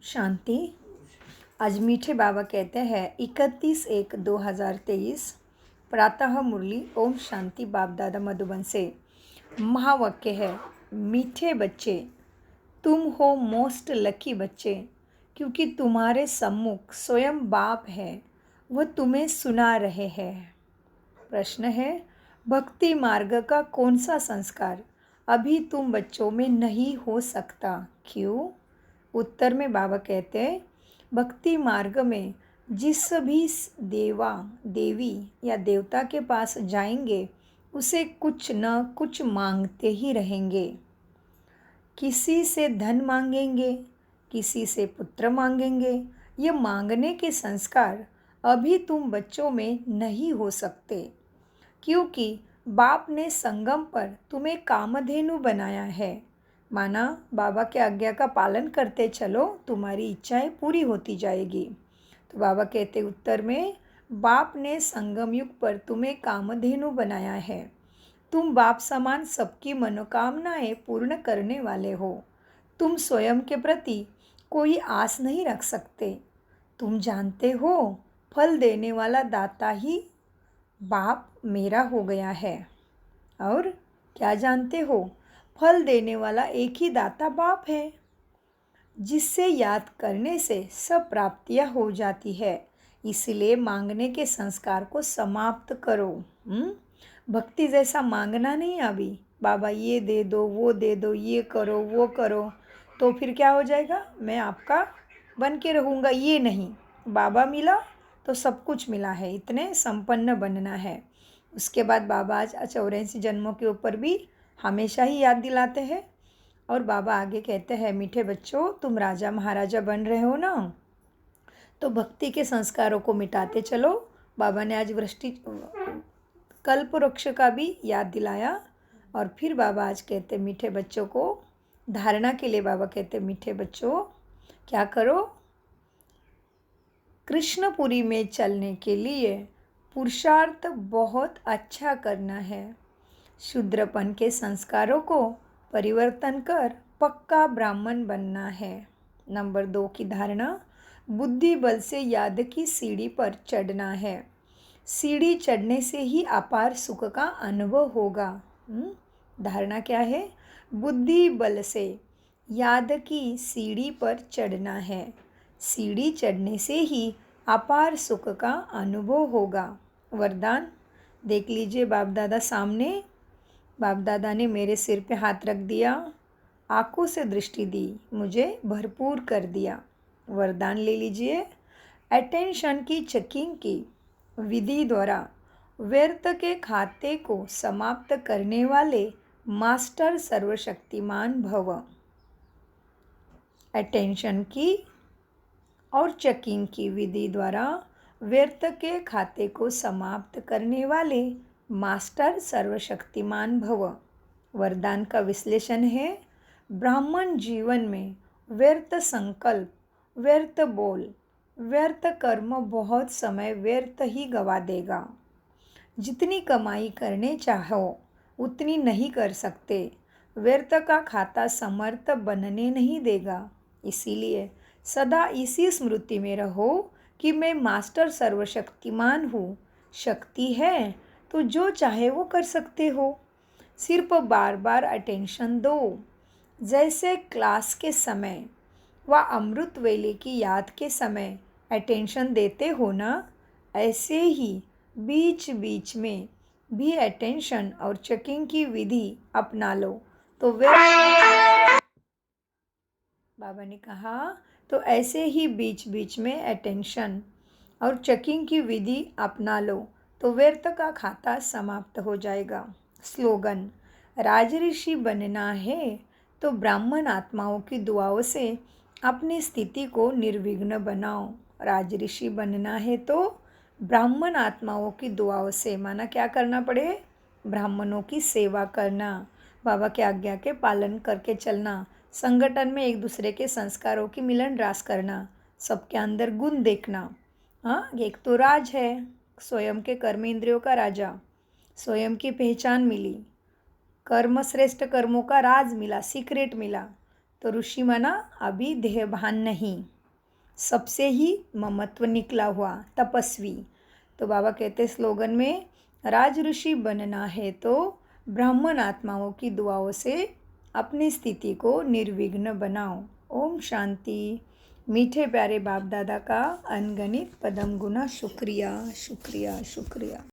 शांति। आज मीठे बाबा कहते हैं 31/1/2023 प्रातः मुरली ओम शांति बाप दादा मधुबन से। महावाक्य है, मीठे बच्चे तुम हो मोस्ट लकी बच्चे, क्योंकि तुम्हारे सम्मुख स्वयं बाप है, वह तुम्हें सुना रहे हैं। प्रश्न है, भक्ति मार्ग का कौन सा संस्कार अभी तुम बच्चों में नहीं हो सकता, क्यों? उत्तर में बाबा कहते हैं, भक्ति मार्ग में जिस भी देवा देवी या देवता के पास जाएंगे उसे कुछ न कुछ मांगते ही रहेंगे। किसी से धन मांगेंगे, किसी से पुत्र मांगेंगे। ये मांगने के संस्कार अभी तुम बच्चों में नहीं हो सकते, क्योंकि बाप ने संगम पर तुम्हें कामधेनु बनाया है। माना बाबा के आज्ञा का पालन करते चलो, तुम्हारी इच्छाएं पूरी होती जाएगी। तो बाबा कहते उत्तर में, बाप ने संगम युग पर तुम्हें कामधेनु बनाया है। तुम बाप समान सबकी मनोकामनाएं पूर्ण करने वाले हो। तुम स्वयं के प्रति कोई आस नहीं रख सकते। तुम जानते हो, फल देने वाला दाता ही बाप मेरा हो गया है। और क्या जानते हो, फल देने वाला एक ही दाता बाप है, जिससे याद करने से सब प्राप्तियां हो जाती है। इसलिए मांगने के संस्कार को समाप्त करो। भक्ति जैसा मांगना नहीं। अभी बाबा ये दे दो, वो दे दो, ये करो, वो करो, तो फिर क्या हो जाएगा, मैं आपका बन के रहूँगा, ये नहीं। बाबा मिला तो सब कुछ मिला है, इतने संपन्न बनना है। उसके बाद बाबा आज 84 जन्मों के ऊपर भी हमेशा ही याद दिलाते हैं। और बाबा आगे कहते हैं, मीठे बच्चों तुम राजा महाराजा बन रहे हो ना, तो भक्ति के संस्कारों को मिटाते चलो। बाबा ने आज कल्प वृक्ष का भी याद दिलाया। और फिर बाबा आज कहते मीठे बच्चों को धारणा के लिए, बाबा कहते मीठे बच्चों क्या करो, कृष्णपुरी में चलने के लिए पुरुषार्थ बहुत अच्छा करना है। शूद्रपन के संस्कारों को परिवर्तन कर पक्का ब्राह्मण बनना है। नंबर 2 की धारणा, बुद्धि बल से याद की सीढ़ी पर चढ़ना है। सीढ़ी चढ़ने से ही अपार सुख का अनुभव होगा। धारणा क्या है, बुद्धि बल से याद की सीढ़ी पर चढ़ना है। सीढ़ी चढ़ने से ही अपार सुख का अनुभव होगा। वरदान देख लीजिए, बाप दादा सामने। बाप दादा ने मेरे सिर पे हाथ रख दिया, आंखों से दृष्टि दी, मुझे भरपूर कर दिया। वरदान ले लीजिए, अटेंशन की चेकिंग की विधि द्वारा व्यर्थ के खाते को समाप्त करने वाले मास्टर सर्वशक्तिमान भव। अटेंशन की और चेकिंग की विधि द्वारा व्यर्थ के खाते को समाप्त करने वाले मास्टर सर्वशक्तिमान भव। वरदान का विश्लेषण है, ब्राह्मण जीवन में व्यर्थ संकल्प, व्यर्थ बोल, व्यर्थ कर्म बहुत समय व्यर्थ ही गवा देगा। जितनी कमाई करने चाहो उतनी नहीं कर सकते। व्यर्थ का खाता समर्थ बनने नहीं देगा। इसीलिए सदा इसी स्मृति में रहो कि मैं मास्टर सर्वशक्तिमान हूँ। शक्ति है तो जो चाहे वो कर सकते हो। सिर्फ बार बार अटेंशन दो। जैसे क्लास के समय व अमृत वेले की याद के समय अटेंशन देते हो ना, ऐसे ही बीच बीच में भी अटेंशन और चेकिंग की विधि अपना लो तो बाबा ने कहा, तो ऐसे ही बीच बीच में अटेंशन और चेकिंग की विधि अपना लो तो व्यर्थ का खाता समाप्त हो जाएगा। स्लोगन, राजऋषि बनना है तो ब्राह्मण आत्माओं की दुआओं से अपनी स्थिति को निर्विघ्न बनाओ। राजऋषि बनना है तो ब्राह्मण आत्माओं की दुआओं से, माना क्या करना पड़े, ब्राह्मणों की सेवा करना, बाबा के आज्ञा के पालन करके चलना, संगठन में एक दूसरे के संस्कारों की मिलन रास करना, सबके अंदर गुण देखना। हाँ, एक तो राज है, स्वयं के कर्म इंद्रियों का राजा, स्वयं की पहचान मिली, कर्म श्रेष्ठ कर्मों का राज मिला, सीक्रेट मिला। तो ऋषि माना अभी देहभान नहीं, सबसे ही ममत्व निकला हुआ तपस्वी। तो बाबा कहते स्लोगन में, राज ऋषि बनना है तो ब्राह्मण आत्माओं की दुआओं से अपनी स्थिति को निर्विघ्न बनाओ। ओम शांति। मीठे प्यारे बाप दादा का अनगणित पदम गुना शुक्रिया शुक्रिया शुक्रिया।